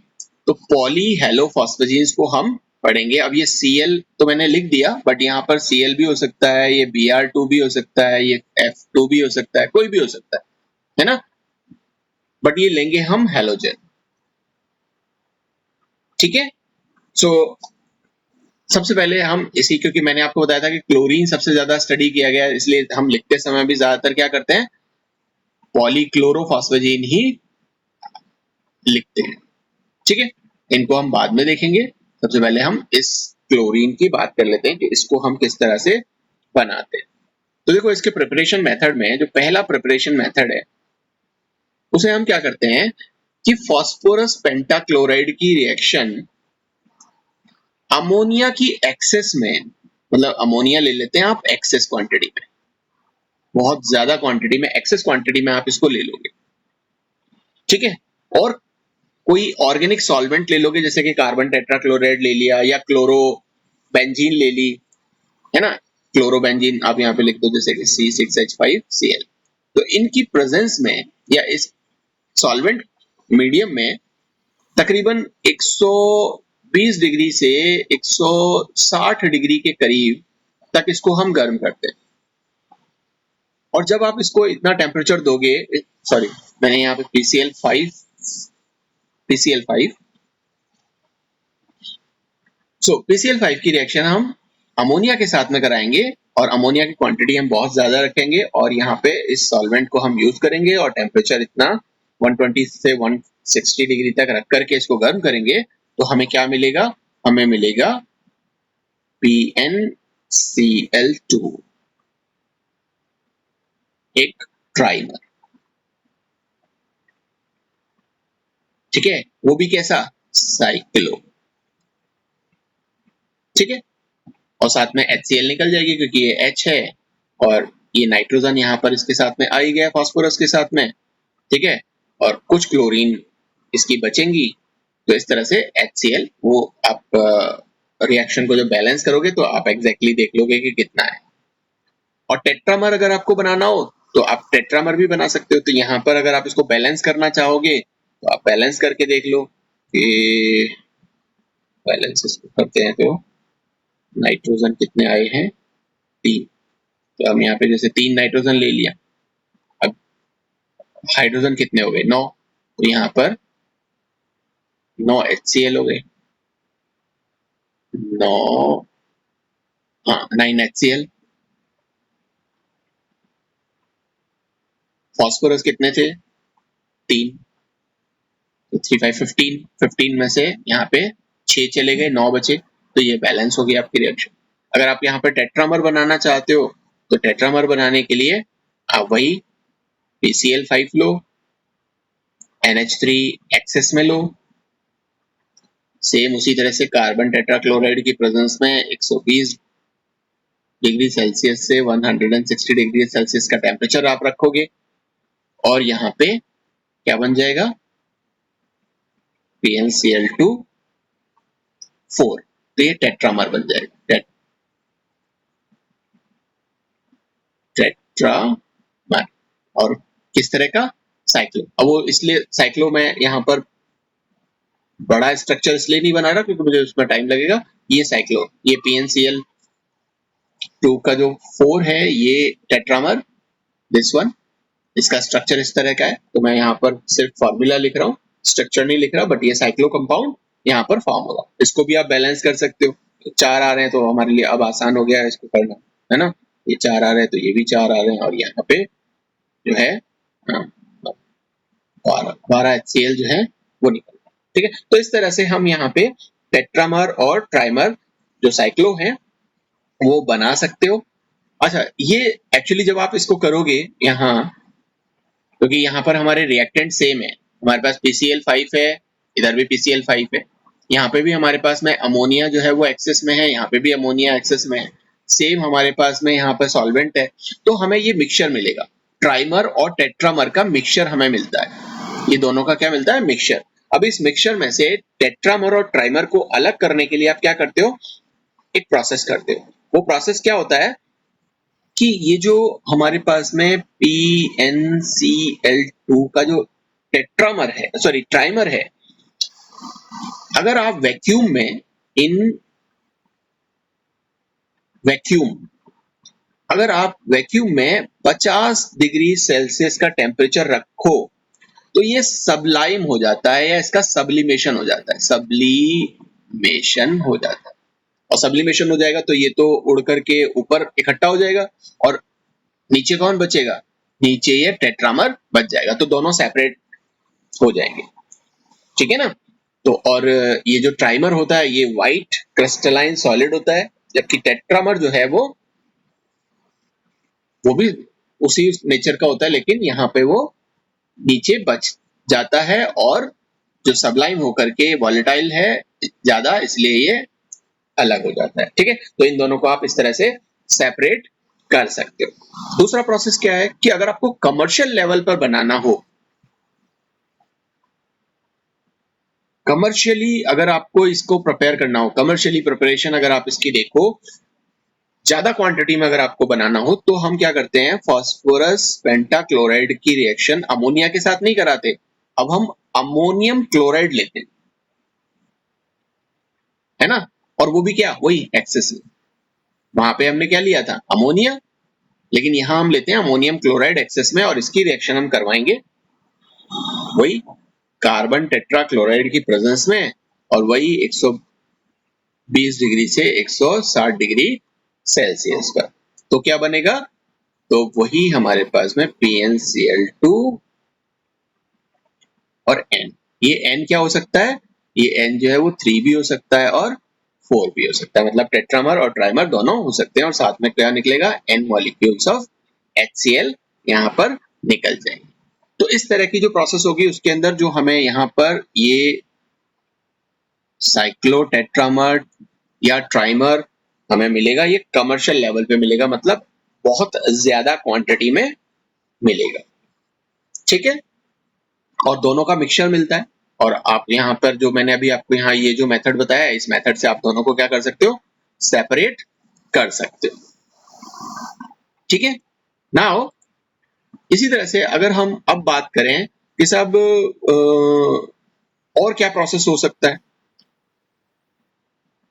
Speaker 1: तो पॉली हेलोफॉस्फेजीन्स को हम पढ़ेंगे। अब ये Cl तो मैंने लिख दिया, बट यहाँ पर Cl भी हो सकता है, ये Br2 भी हो सकता है, ये F2 भी हो सकता है, कोई भी हो सकता है ना, बट ये लेंगे हम हेलोजन। ठीक है, सो सबसे पहले हम इसी, क्योंकि मैंने आपको बताया था कि क्लोरीन सबसे ज्यादा स्टडी किया गया, इसलिए हम लिखते समय भी ज्यादातर क्या करते हैं, पॉलीक्लोरोफॉस्फेजीन ही लिखते हैं। ठीक है, इनको हम बाद में देखेंगे। सबसे पहले हम इस क्लोरीन की बात कर लेते हैं कि इसको हम किस तरह से बनाते हैं। तो देखो इसके प्रिपरेशन मेथड में जो पहला प्रिपरेशन मेथड है उसे हम क्या करते हैं कि फास्फोरस पेंटाक्लोराइड की रिएक्शन अमोनिया की एक्सेस में, मतलब अमोनिया ले लेते हैं आप एक्सेस क्वांटिटी में, बहुत ज्यादा क्वांटिटी में, एक्सेस क्वांटिटी में आप इसको ले लोगे। ठीक है, और कोई ऑर्गेनिक सॉल्वेंट ले लोगे, जैसे कि कार्बन टेट्राक्लोराइड ले लिया या क्लोरोबेंजीन ले ली, है ना, क्लोरोबेंजीन आप यहाँ पे लिख दो जैसे कि C6H5Cl। तो इनकी प्रेजेंस में या इस सॉल्वेंट मीडियम में तकरीबन 120 डिग्री से 160 डिग्री के करीब तक इसको हम गर्म करते हैं। और जब आप इसको इतना टेम्परेचर दोगे, सॉरी मैंने यहाँ पे PCl5 PCl5 की रिएक्शन हम अमोनिया के साथ में कराएंगे, और अमोनिया की क्वांटिटी हम बहुत ज्यादा रखेंगे, और यहाँ पे इस सॉल्वेंट को हम यूज करेंगे और टेम्परेचर इतना 120 से 160 डिग्री तक रख करके इसको गर्म करेंगे। तो हमें क्या मिलेगा, हमें मिलेगा PnCl2, एक ट्राइमर। ठीक है, वो भी कैसा, साइक्लो। ठीक है, और साथ में HCl निकल जाएगी क्योंकि ये H है, और ये नाइट्रोजन यहाँ पर इसके साथ में आ ही गया फास्फोरस के साथ में। ठीक है, और कुछ क्लोरीन इसकी बचेंगी। तो इस तरह से HCl, वो आप रिएक्शन को जब बैलेंस करोगे तो आप एग्जैक्टली देख लोगे कि कितना है। और टेट्रामर अगर आपको बनाना हो तो आप टेट्रामर भी बना सकते हो। तो यहाँ पर अगर आप इसको बैलेंस करना चाहोगे तो आप बैलेंस करके देख लो कि बैलेंस इसको करते हैं तो नाइट्रोजन कितने आए हैं 3। तो हम यहाँ पे जैसे 3 नाइट्रोजन ले लिया, अब हाइड्रोजन कितने हो गए 9, तो यहाँ पर 9 HCl हो गए, 9 हाँ 9 HCl। फॉस्फोरस कितने थे 3, तो 3 5 15, 15 में से यहाँ पे 6 चले गए, 9 बचे, तो ये बैलेंस हो गया आपकी रिएक्शन। अगर आप यहाँ पर टेट्रामर बनाना चाहते हो तो टेट्रामर बनाने के लिए आप वही PCl5 लो, NH3 एक्सेस में लो, सेम उसी तरह से कार्बन टेट्राक्लोराइड की प्रेजेंस में 120 डिग्री सेल्सियस से 160 डिग्री सेल्सियस का टेम्परेचर आप रखोगे और यहाँ पे क्या बन जाएगा PnCl2 4, तो ये टेट्रामर बन जाएगा, टेट्रामर। और किस तरह का साइक्लो, अब वो इसलिए साइक्लो में यहाँ पर बड़ा स्ट्रक्चर इसलिए नहीं बना रहा क्योंकि मुझे उसमें टाइम लगेगा। ये साइक्लो, ये PnCl2 का जो 4 है ये टेट्रामर, दिस वन, इसका स्ट्रक्चर इस तरह का है। तो मैं यहाँ पर सिर्फ फॉर्मूला लिख रहा हूँ, स्ट्रक्चर नहीं लिख रहा, बट ये साइक्लो कंपाउंड यहाँ पर फॉर्म होगा। इसको भी आप बैलेंस कर सकते हो, तो 4 आ रहे हैं तो हमारे लिए अब आसान हो गया है इसको करना, है ना। ये 4 आ रहे हैं तो ये भी 4 आ रहे हैं और यहाँ पे जो है 12 HCl जो है वो निकल रहा है, ठीक है। तो इस तरह से हम यहाँ पे टेट्रामर और ट्राइमर जो साइक्लो है वो बना सकते हो। अच्छा, ये एक्चुअली जब आप इसको करोगे यहाँ, क्योंकि यहाँ पर हमारे रिएक्टेंट सेम है, हमारे पास PCl5 है, इधर भी PCl5 है, यहाँ पे भी हमारे पास में अमोनिया जो है वो एक्सेस में है, यहाँ पे भी अमोनिया एक्सेस में है, सेम हमारे पास में यहाँ पर सॉल्वेंट है, तो हमें ये मिक्सचर मिलेगा। ट्राइमर और टेट्रामर का मिक्सचर हमें मिलता है, ये दोनों का क्या मिलता है मिक्सचर। अब इस मिक्सचर में से टेट्रामर और ट्राइमर को अलग करने के लिए आप क्या करते हो, एक प्रोसेस करते हो। वो प्रोसेस क्या होता है कि ये जो हमारे पास में PnCl2 का जो टेट्रामर है, सॉरी ट्राइमर है, अगर आप वैक्यूम में अगर आप वैक्यूम में 50 डिग्री सेल्सियस का टेम्परेचर रखो तो ये सबलाइम हो जाता है या इसका सब्लिमेशन हो जाता है, सब्लिमेशन हो जाता है। और सब्लिमेशन हो जाएगा तो ये तो उड़ करके ऊपर इकट्ठा हो जाएगा और नीचे कौन बचेगा, नीचे ये टेट्रामर बच जाएगा, तो दोनों सेपरेट हो जाएंगे, ठीक है ना। तो और ये जो ट्राइमर होता है ये व्हाइट क्रिस्टलाइन सॉलिड होता है, जबकि टेट्रामर जो है वो भी उसी नेचर का होता है, लेकिन यहाँ पे वो नीचे बच जाता है और जो सबलाइम होकर के वॉलेटाइल है ज्यादा, इसलिए ये अलग हो जाता है, ठीक है। तो इन दोनों को आप इस तरह से सेपरेट कर सकते हो। दूसरा प्रोसेस क्या है कि अगर आपको कमर्शियल लेवल पर बनाना हो, कमर्शियली अगर आपको इसको प्रिपेयर करना हो, कमर्शियली प्रिपरेशन अगर आप इसकी देखो, ज्यादा क्वांटिटी में अगर आपको बनाना हो तो हम क्या करते हैं, फास्फोरस पेंटाक्लोराइड की रिएक्शन अमोनिया के साथ नहीं कराते, अब हम अमोनियम क्लोराइड लेते हैं, है ना। और वो भी क्या, वही एक्सेस में, वहां पे हमने क्या लिया था अमोनिया, लेकिन यहां हम लेते हैं अमोनियम क्लोराइड एक्सेस में और इसकी रिएक्शन हम करवाएंगे वही कार्बन टेट्राक्लोराइड की प्रेजेंस में और वही 120 डिग्री से 160 डिग्री सेल्सियस पर। तो क्या बनेगा, तो वही हमारे पास में PnCl2 और N, ये N क्या हो सकता है, ये N जो है वो 3 भी हो सकता है और 4 भी हो सकता है, मतलब टेट्रामर और ट्राइमर दोनों हो सकते हैं और साथ में क्या निकलेगा, N मॉलिक्यूल्स ऑफ HCl यहाँ पर निकल जाएंगे। तो इस तरह की जो प्रोसेस होगी उसके अंदर जो हमें यहाँ पर ये साइक्लोटेट्रामर या ट्राइमर हमें मिलेगा, ये कमर्शियल लेवल पे मिलेगा, मतलब बहुत ज्यादा क्वांटिटी में मिलेगा, ठीक है। और दोनों का मिक्सचर मिलता है और आप यहाँ पर जो मैंने अभी आपको यहाँ ये जो मेथड बताया है, इस मेथड से आप दोनों को क्या कर सकते हो, सेपरेट कर सकते हो। ठीक है। नाउ इसी तरह से अगर हम अब बात करें कि साहब और क्या प्रोसेस हो सकता है,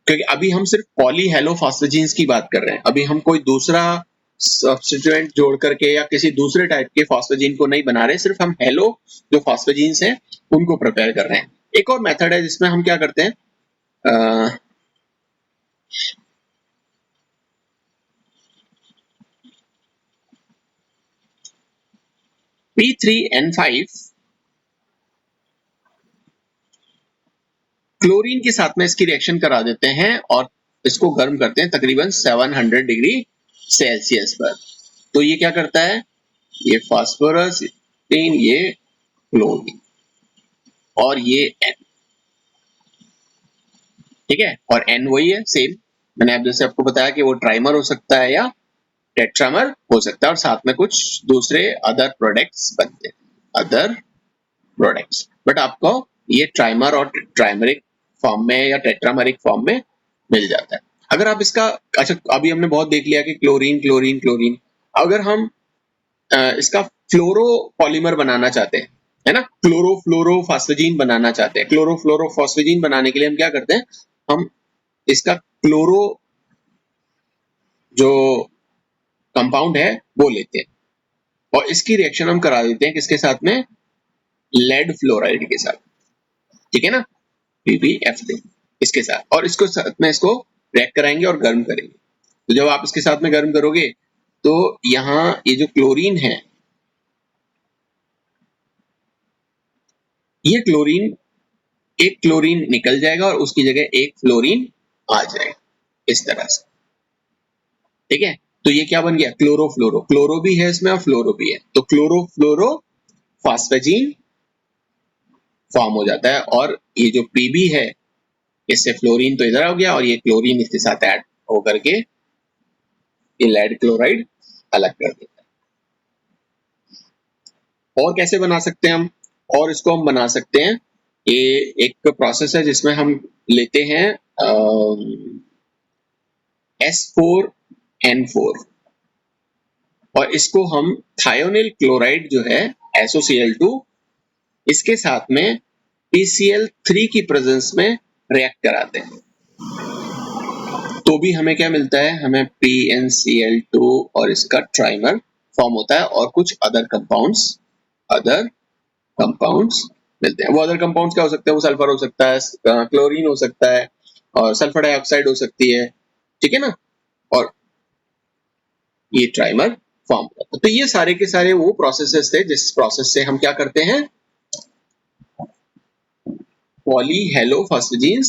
Speaker 1: क्योंकि अभी हम सिर्फ पॉली हेलो फॉस्फेजीन्स की बात कर रहे हैं, अभी हम कोई दूसरा सब्स्टिट्यूएंट जोड़ करके या किसी दूसरे टाइप के फॉस्फेजीन को नहीं बना रहे, सिर्फ हम हेलो जो फॉस्फेजीन्स हैं उनको प्रिपेयर कर रहे हैं। एक और मेथड है जिसमें हम क्या करते हैं, P3N5 क्लोरीन के साथ में इसकी रिएक्शन करा देते हैं और इसको गर्म करते हैं तकरीबन 700 डिग्री सेल्सियस पर। तो ये क्या करता है, ये फास्फोरस, ये क्लोरीन और ये N, ठीक है। और N वही है सेम, मैंने अब जैसे आपको बताया कि वो ट्राइमर हो सकता है या टेट्रामर हो सकता है, और साथ में कुछ दूसरे अदर प्रोडक्ट्स बनते हैं, अदर प्रोडक्ट्स, बट आपको ये ट्राइमर और ट्राइमरिक फॉर्म में या टेट्रामरिक फॉर्म में मिल जाता है। अगर आप इसका, अच्छा अभी हमने बहुत देख लिया कि क्लोरीन क्लोरीन क्लोरीन, अगर हम इसका फ्लोरोपॉलीमर बनाना चाहते हैं, है ना, क्लोरोफ्लोरोफॉस्फेजीन बनाना चाहते हैं, क्लोरोफ्लोरोफॉस्फेजीन बनाने के लिए हम क्या करते हैं, हम इसका क्लोरो जो कंपाउंड है वो लेते हैं और इसकी रिएक्शन हम करा देते हैं किसके साथ में, लेड फ्लोराइड के साथ, ठीक है ना, PbF3 इसके साथ, और इसको साथ में इसको रिएक्ट कराएंगे और गर्म करेंगे। तो जब आप इसके साथ में गर्म करोगे तो यहाँ ये जो क्लोरीन है, ये क्लोरीन, एक क्लोरीन निकल जाएगा और उसकी जगह एक फ्लोरीन आ जाएगा इस तरह से, ठीक है। तो ये क्या बन गया, क्लोरोफ्लोरो, क्लोरो भी है इसमें और फ्लोरो भी है, तो क्लोरोफ्लोरो फॉस्फेजीन फॉर्म हो जाता है। और ये जो Pb है, इससे फ्लोरीन तो इधर हो गया और ये क्लोरीन इसके साथ ऐड होकर के ये लेड क्लोराइड अलग कर देता है। और कैसे बना सकते हैं हम, और इसको हम बना सकते हैं, ये एक प्रोसेस है जिसमें हम लेते हैं S4N4 और इसको हम थायोनिल क्लोराइड जो है SOCl2, इसके साथ में PCl3 की प्रेजेंस में रिएक्ट कराते हैं, तो भी हमें क्या मिलता है, हमें PnCl2 और इसका ट्राइमर फॉर्म होता है और कुछ अदर कंपाउंड्स मिलते हैं। वो अदर कंपाउंड्स क्या हो सकते हैं, वो सल्फर हो सकता है, क्लोरीन हो सकता है और सल्फर डाइऑक्साइड हो सकती है, ठीक है ना, और ये ट्राइमर फॉर्म होता है। तो ये सारे के सारे वो प्रोसेसेस थे जिस प्रोसेस से हम क्या करते हैं, पॉली हेलो फॉस्फेजीन्स